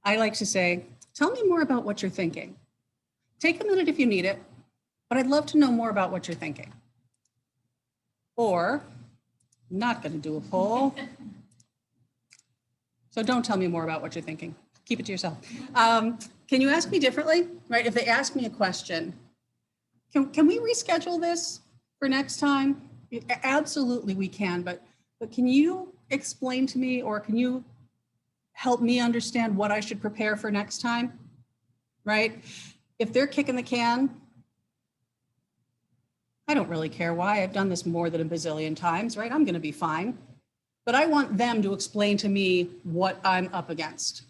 I like to say, tell me more about what you're thinking. Take a minute if you need it, but I'd love to know more about what you're thinking. Or, I'm not going to do a poll. So don't tell me more about what you're thinking. Keep it to yourself. Can you ask me differently? Right? If they ask me a question, can we reschedule this for next time? Absolutely we can, but can you explain to me, or can you help me understand what I should prepare for next time? Right? If they're kicking the can, I don't really care why. I've done this more than a bazillion times, right? I'm going to be fine. But I want them to explain to me what I'm up against.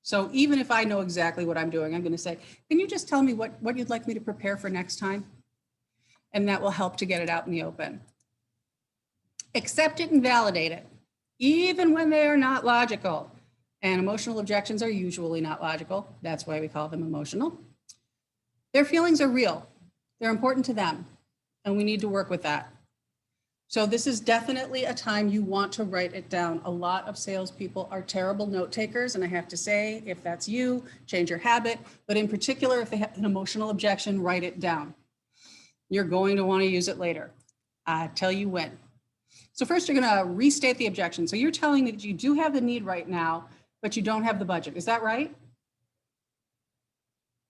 So even if I know exactly what I'm doing, I'm going to say, can you just tell me what you'd like me to prepare for next time? And that will help to get it out in the open. Accept it and validate it, even when they are not logical. And emotional objections are usually not logical. That's why we call them emotional. Their feelings are real. They're important to them, and we need to work with that. So this is definitely a time you want to write it down. A lot of salespeople are terrible note takers, and I have to say, if that's you, change your habit. But in particular, if they have an emotional objection, write it down. You're going to want to use it later. I'll tell you when. So first, you're going to restate the objection. So you're telling me that you do have the need right now, but you don't have the budget. Is that right?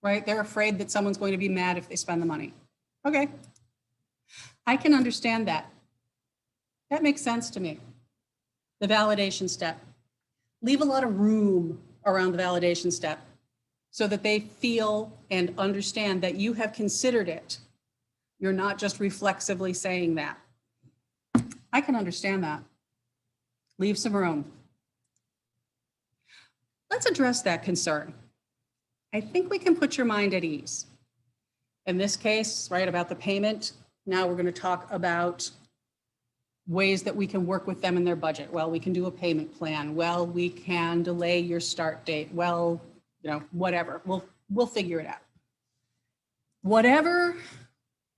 Right? They're afraid that someone's going to be mad if they spend the money. Okay. I can understand that. That makes sense to me. The validation step. Leave a lot of room around the validation step. so that they feel and understand that you have considered it. You're not just reflexively saying that. I can understand that. Leave some room. Let's address that concern. I think we can put your mind at ease. In this case, right, about the payment, now we're going to talk about ways that we can work with them in their budget. Well, we can do a payment plan. Well, we can delay your start date. Well, you know, whatever. We'll figure it out. Whatever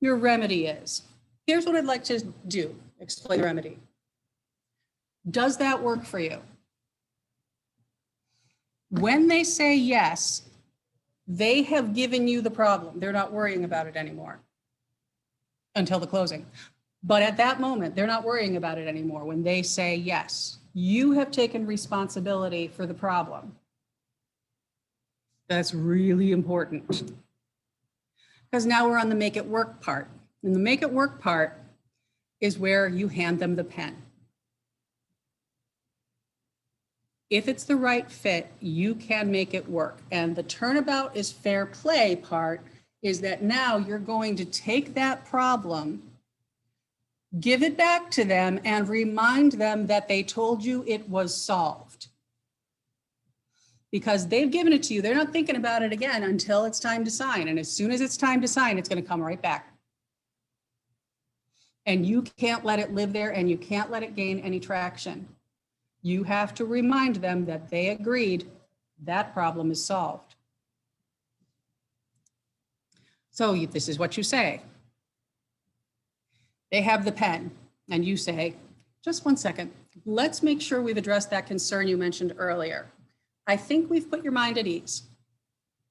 your remedy is, here's what I'd like to do. Explain the remedy. Does that work for you? When they say yes, they have given you the problem. They're not worrying about it anymore until the closing. But at that moment, they're not worrying about it anymore. When they say yes, you have taken responsibility for the problem. That's really important. Because now we're on the make it work part. And the make it work part is where you hand them the pen. If it's the right fit, you can make it work. And the turnabout is fair play part is that now you're going to take that problem, give it back to them, and remind them that they told you it was solved. Because they've given it to you. They're not thinking about it again until it's time to sign. And as soon as it's time to sign, it's going to come right back. And you can't let it live there, and you can't let it gain any traction. You have to remind them that they agreed that problem is solved. So this is what you say. They have the pen, and you say, just one second. Let's make sure we've addressed that concern you mentioned earlier. I think we've put your mind at ease.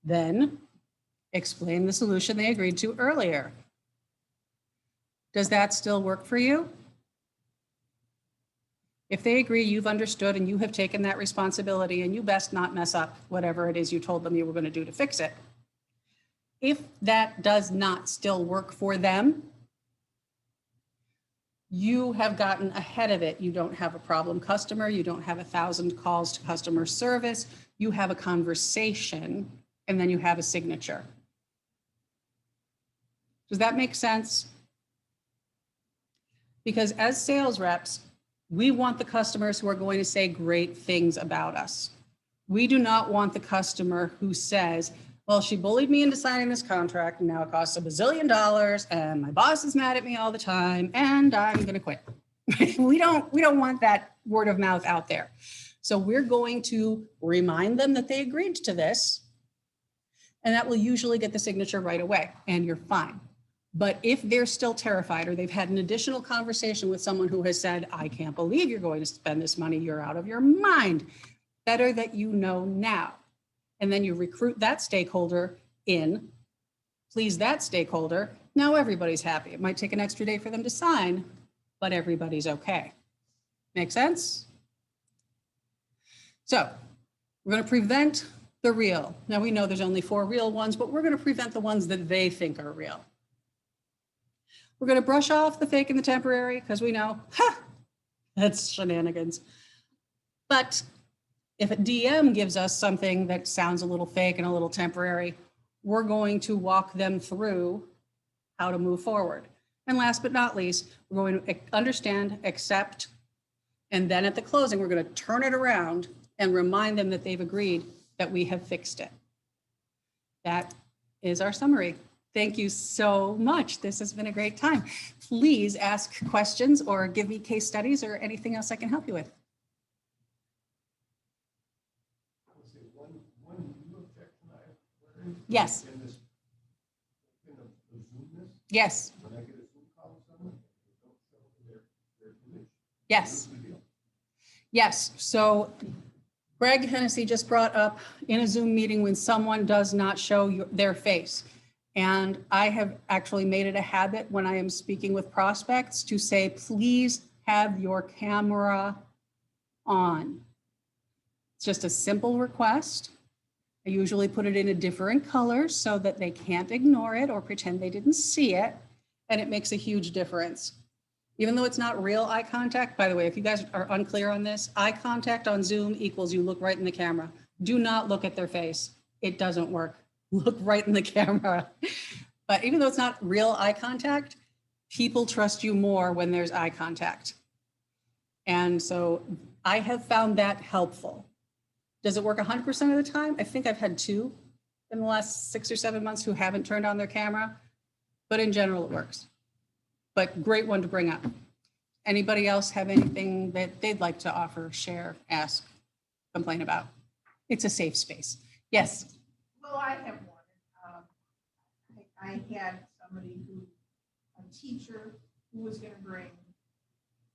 Then explain the solution they agreed to earlier. Does that still work for you? If they agree you've understood and you have taken that responsibility, and you best not mess up whatever it is you told them you were going to do to fix it. If that does not still work for them, you have gotten ahead of it. You don't have a problem customer. You don't have 1,000 calls to customer service. You have a conversation, and then you have a signature. Does that make sense? Because as sales reps, we want the customers who are going to say great things about us. We do not want the customer who says, well, she bullied me into signing this contract, and now it costs $1 bazillion, and my boss is mad at me all the time, and I'm going to quit. We don't want that word of mouth out there. So we're going to remind them that they agreed to this, and that will usually get the signature right away, and you're fine. But if they're still terrified, or they've had an additional conversation with someone who has said, I can't believe you're going to spend this money, you're out of your mind, better that you know now. And then you recruit that stakeholder in, please that stakeholder, now everybody's happy. It might take an extra day for them to sign, but everybody's okay. Make sense? So we're going to prevent the real. Now we know there's only 4 real ones, but we're going to prevent the ones that they think are real. We're going to brush off the fake and the temporary because we know, that's shenanigans. But if a DM gives us something that sounds a little fake and a little temporary, we're going to walk them through how to move forward. And last but not least, we're going to understand, accept, and then at the closing, we're going to turn it around and remind them that they've agreed that we have fixed it. That is our summary. Thank you so much. This has been a great time. Please ask questions or give me case studies or anything else I can help you with. Yes. Yes. Yes. Yes. So Greg Hennessy just brought up in a Zoom meeting when someone does not show their face. And I have actually made it a habit when I am speaking with prospects to say, please have your camera on. It's just a simple request. I usually put it in a different color so that they can't ignore it or pretend they didn't see it. And it makes a huge difference. Even though it's not real eye contact, by the way, if you guys are unclear on this, eye contact on Zoom equals you look right in the camera. Do not look at their face. it doesn't work. Look right in the camera. But even though it's not real eye contact, people trust you more when there's eye contact. And so I have found that helpful. Does it work 100% of the time? I think I've had 2 in the last 6 or 7 months who haven't turned on their camera, but in general it works. But great one to bring up. Anybody else have anything that they'd like to offer, share, ask, complain about? It's a safe space. Yes. Well, I have one. I had somebody a teacher who was going to bring,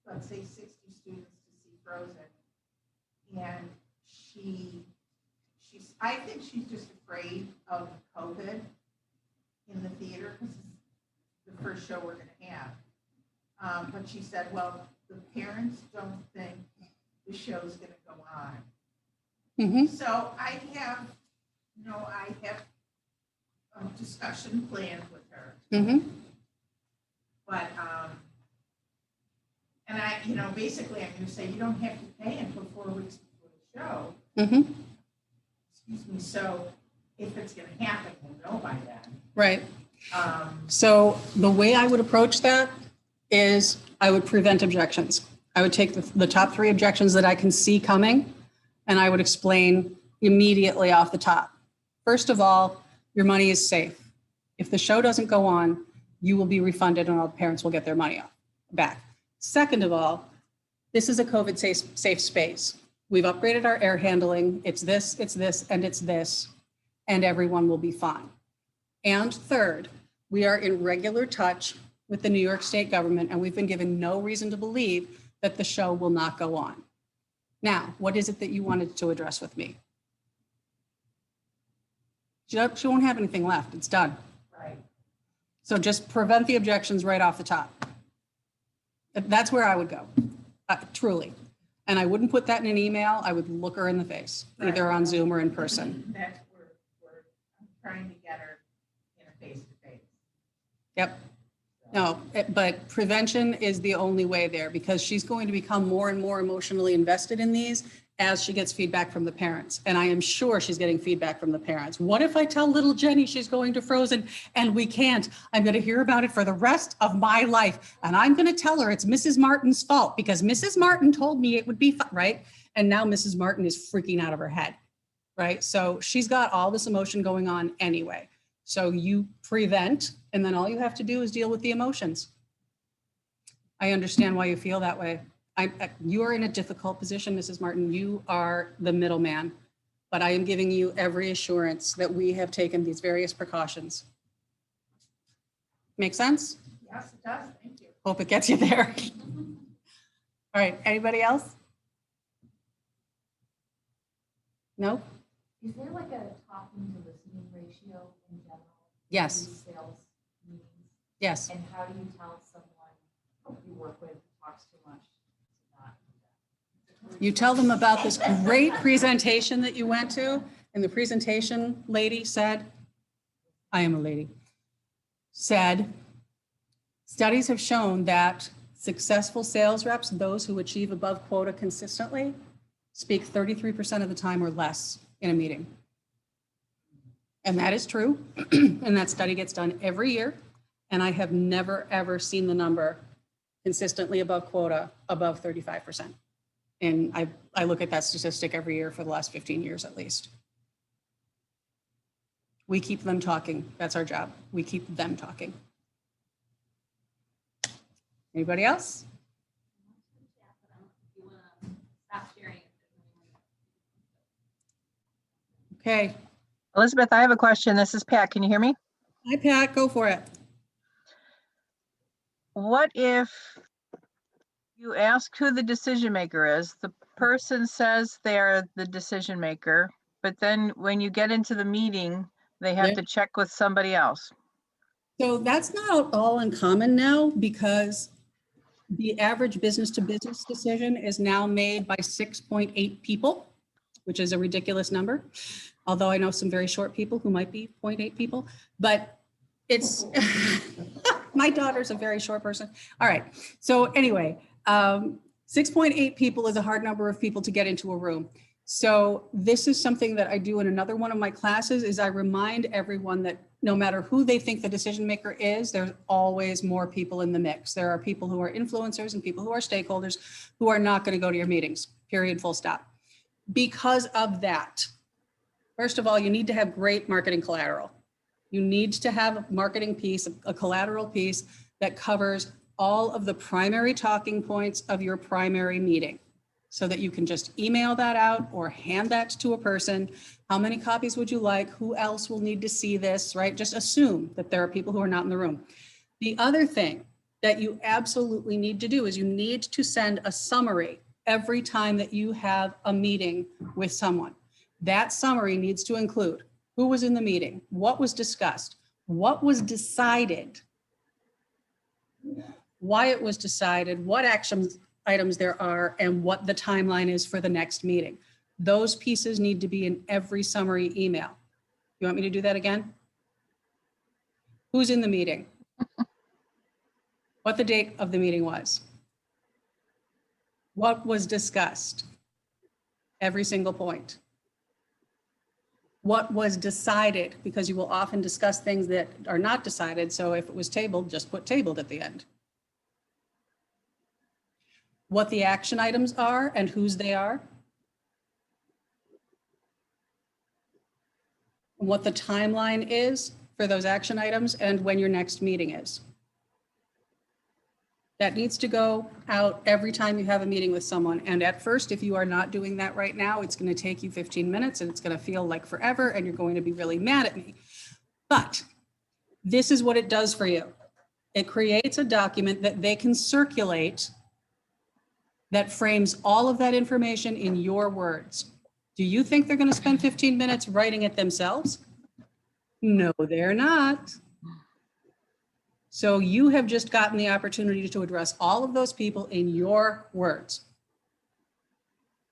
let's say, 60 students to see Frozen. And I think she's just afraid of COVID in the theater because it's the first show we're going to have. But she said, well, the parents don't think the show's going to go on. Mm-hmm. So I have a discussion planned with her. Mm-hmm. But, and basically I'm going to say, you don't have to pay until 4 weeks before the show. Mm-hmm. Excuse me. So if it's going to happen, we'll know by then. Right. So the way I would approach that is I would prevent objections. I would take the top 3 objections that I can see coming, and I would explain immediately off the top. First of all, your money is safe. If the show doesn't go on, you will be refunded and all the parents will get their money back. Second of all, this is a COVID safe space. We've upgraded our air handling. It's this, and it's this, and everyone will be fine. And third, we are in regular touch with the New York State government, and we've been given no reason to believe that the show will not go on. Now, what is it that you wanted to address with me? She won't have anything left. It's done. Right. So just prevent the objections right off the top. That's where I would go, truly. And I wouldn't put that in an email. I would look her in the face, either on Zoom or in person. That's where I'm trying to get her in a face-to-face. Yep. No, but prevention is the only way there, because she's going to become more and more emotionally invested in these as she gets feedback from the parents. And I am sure she's getting feedback from the parents. What if I tell little Jenny she's going to Frozen and we can't? I'm going to hear about it for the rest of my life. And I'm going to tell her it's Mrs. Martin's fault because Mrs. Martin told me it would be fun, right? And now Mrs. Martin is freaking out of her head, right? So she's got all this emotion going on anyway. So you prevent, and then all you have to do is deal with the emotions. I understand why you feel that way. You are in a difficult position, Mrs. Martin. You are the middleman, but I am giving you every assurance that we have taken these various precautions. Make sense? Yes, it does. Thank you. Hope it gets you there. All right, anybody else? No? Is there like a talking to listening ratio in general? Yes. in these sales meetings? Yes. And how do you tell someone you work with talks too much to not do that? You tell them about this great presentation that you went to, and the presentation lady said, I am a lady, said, studies have shown that successful sales reps, those who achieve above quota consistently, speak 33% of the time or less in a meeting. And that is true. And that study gets done every year. And I have never, ever seen the number consistently above quota, above 35%. And I look at that statistic every year for the last 15 years at least. We keep them talking. That's our job. We keep them talking. Anybody else? Okay. Elizabeth, I have a question. This is Pat. Can you hear me? Hi, Pat. Go for it. What if you ask who the decision maker is? The person says they're the decision maker, but then when you get into the meeting, they have to check with somebody else. So that's not all uncommon now, because the average business to business decision is now made by 6.8 people, which is a ridiculous number. Although I know some very short people who might be 0.8 people, but it's, my daughter's a very short person. All right. So anyway, 6.8 people is a hard number of people to get into a room. So this is something that I do in another one of my classes is I remind everyone that no matter who they think the decision maker is, there's always more people in the mix. There are people who are influencers and people who are stakeholders who are not going to go to your meetings, period, full stop. Because of that, first of all, you need to have great marketing collateral. You need to have a marketing piece, a collateral piece that covers all of the primary talking points of your primary meeting so that you can just email that out or hand that to a person. How many copies would you like? Who else will need to see this, right? Just assume that there are people who are not in the room. The other thing that you absolutely need to do is you need to send a summary every time that you have a meeting with someone. That summary needs to include who was in the meeting, what was discussed, what was decided, why it was decided, what actions items there are, and what the timeline is for the next meeting. Those pieces need to be in every summary email. You want me to do that again? Who's in the meeting? What the date of the meeting was? What was discussed? Every single point. What was decided? Because you will often discuss things that are not decided. So if it was tabled, just put tabled at the end. What the action items are and whose they are. What the timeline is for those action items and when your next meeting is. That needs to go out every time you have a meeting with someone. And at first, if you are not doing that right now, it's going to take you 15 minutes and it's going to feel like forever and you're going to be really mad at me. But this is what it does for you. It creates a document that they can circulate that frames all of that information in your words. Do you think they're going to spend 15 minutes writing it themselves? No, they're not. So you have just gotten the opportunity to address all of those people in your words.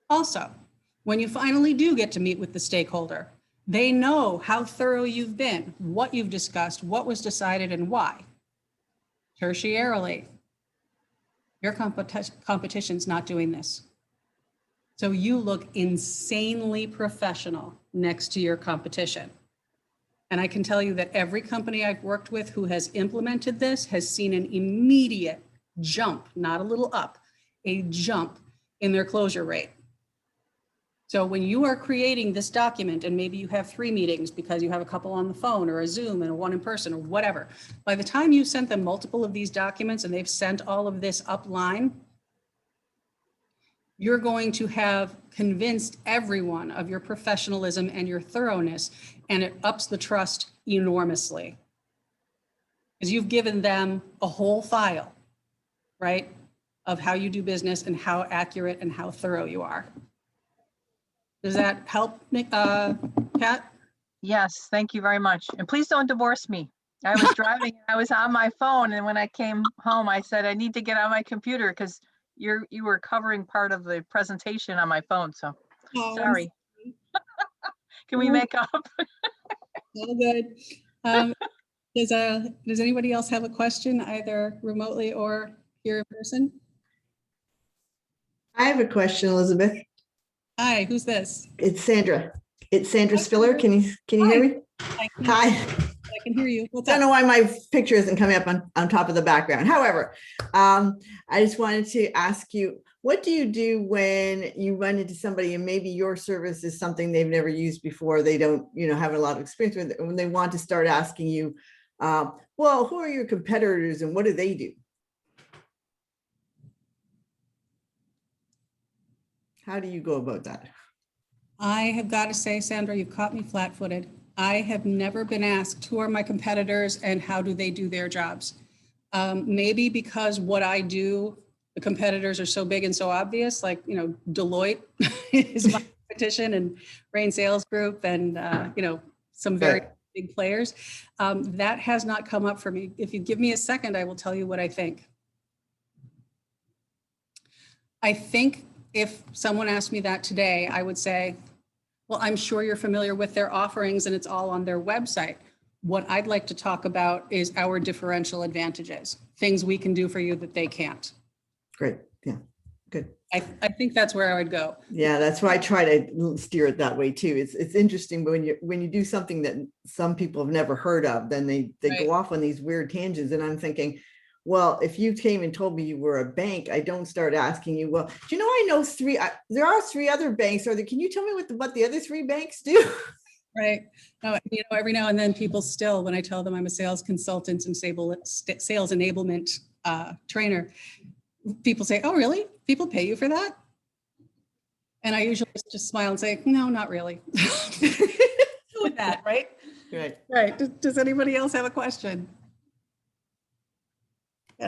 Also, when you finally do get to meet with the stakeholder, they know how thorough you've been, what you've discussed, what was decided, and why. Tertiarily, your competition's not doing this. So you look insanely professional next to your competition. And I can tell you that every company I've worked with who has implemented this has seen an immediate jump, not a little up, a jump in their closure rate. So when you are creating this document, and maybe you have 3 meetings because you have a couple on the phone or a Zoom and a one in person or whatever, by the time you sent them multiple of these documents and they've sent all of this upline, you're going to have convinced everyone of your professionalism and your thoroughness, and it ups the trust enormously. Because you've given them a whole file, right, of how you do business and how accurate and how thorough you are. Does that help, Pat? Yes, thank you very much. And please don't divorce me. I was driving, I was on my phone, and when I came home, I said, I need to get on my computer because you were covering part of the presentation on my phone, so sorry. Can we make up? All good. Does anybody else have a question, either remotely or here in person? I have a question, Elizabeth. Hi, who's this? It's Sandra. It's Sandra Hi, Spiller. Sandra. Can you hear me? I Hi. can hear you. What's Don't up? know why my picture isn't coming up on top of the background. However, I just wanted to ask you, what do you do when you run into somebody and maybe your service is something they've never used before, they don't, have a lot of experience with it, when they want to start asking you, well, who are your competitors and what do they do? How do you go about that? I have got to say, Sandra, you've caught me flat-footed. I have never been asked who are my competitors and how do they do their jobs. Maybe because what I do, the competitors are so big and so obvious, like, Deloitte is my competition, and Rain Sales Group, and, some very big players. That has not come up for me. If you give me a second, I will tell you what I think. I think if someone asked me that today, I would say, well, I'm sure you're familiar with their offerings and it's all on their website. What I'd like to talk about is our differential advantages, things we can do for you that they can't. Great. Yeah. Good. I think that's where I would go. Yeah, that's why I try to steer it that way too. It's interesting when you do something that some people have never heard of, then they Right. go off on these weird tangents, and I'm thinking, well, if you came and told me you were a bank, I don't start asking you, well, do you know I know there are three other banks. Can you tell me what the other three banks do? Right. No, every now and then people still, when I tell them I'm a sales consultant and sales enablement trainer, people say, oh, really? People pay you for that? And I usually just smile and say, no, not really. With that, right? Right. Right. Does anybody else have a question?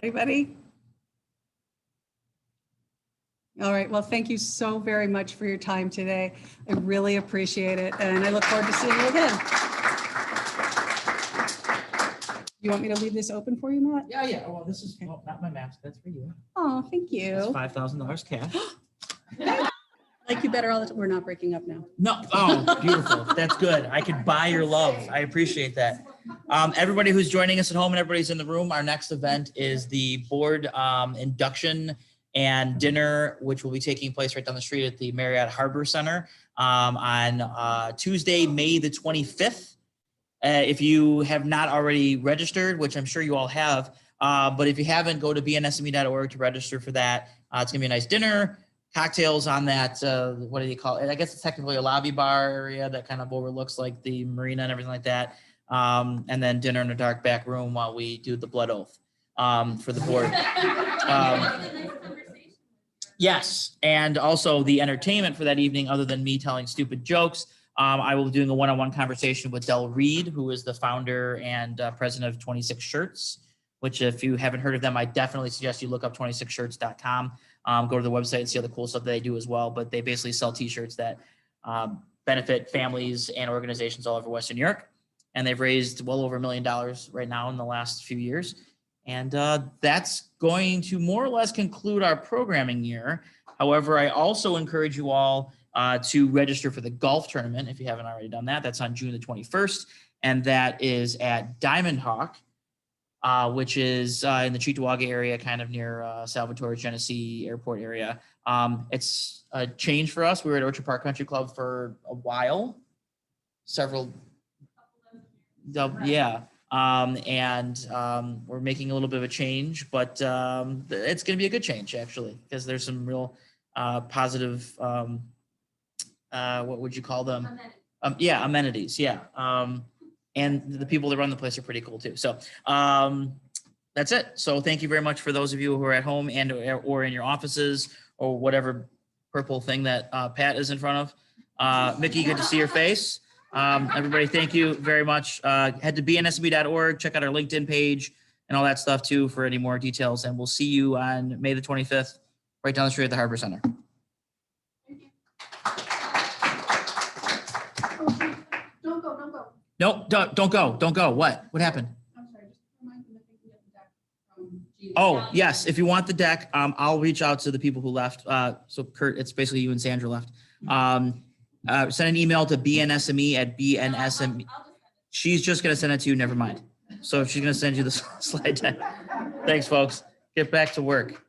Anybody? All right. Well, thank you so very much for your time today. I really appreciate it. And I look forward to seeing you again. You want me to leave this open for you, Matt? Yeah, yeah. Well, this is not my mask. That's for you. Oh, thank That's you. $5,000 cash. I like you better all the time. We're not breaking up now. No. Oh, beautiful. That's good. I could buy your love. I appreciate that. Everybody who's joining us at home and everybody's in the room, our next event is the board induction and dinner, which will be taking place right down the street at the Marriott Harbor Center on Tuesday, May the 25th. If you have not already registered, which I'm sure you all have, but if you haven't, go to bnsme.org to register for that. It's gonna be a nice dinner, cocktails on that, what do you call it? I guess it's technically a lobby bar area that kind of overlooks like the marina and everything like that. And then dinner in a dark back room while we do the blood oath for the board. Yes, and also the entertainment for that evening, other than me telling stupid jokes, I will be doing a one-on-one conversation with Del Reed, who is the founder and president of 26 Shirts, which if you haven't heard of them, I definitely suggest you look up 26shirts.com. Go to the website and see all the cool stuff that they do as well. But they basically sell t-shirts that benefit families and organizations all over Western New York. And they've raised well over $1 million right now in the last few years. And that's going to more or less conclude our programming year. However, I also encourage you all to register for the golf tournament if you haven't already done that. That's on June the 21st. And that is at Diamond Hawk, which is in the Cheektowaga area, kind of near Salvatore Genesee Airport area. It's a change for us. We were at Orchard Park Country Club for a while, yeah. We're making a little bit of a change, but it's going to be a good change actually, because there's some real positive, what would you call them? Yeah, amenities. Yeah. And the people that run the place are pretty cool too. So that's it. So thank you very much for those of you who are at home and or in your offices or whatever purple thing that Pat is in front of. Mickey, good to see your face. Everybody, thank you very much. Head to bnsme.org, check out our LinkedIn page and all that stuff too for any more details. And we'll see you on May the 25th, right down the street at the Harbor Center. Don't go. No, don't go. What happened? I'm sorry, just remind them that they can get the deck from Gina. Oh, yes. If you want the deck, I'll reach out to the people who left. So Kurt, it's basically you and Sandra left. Send an email to bnsme@bnsme. She's just going to send it to you. Never mind. So she's going to send you the slide deck. Thanks, folks. Get back to work.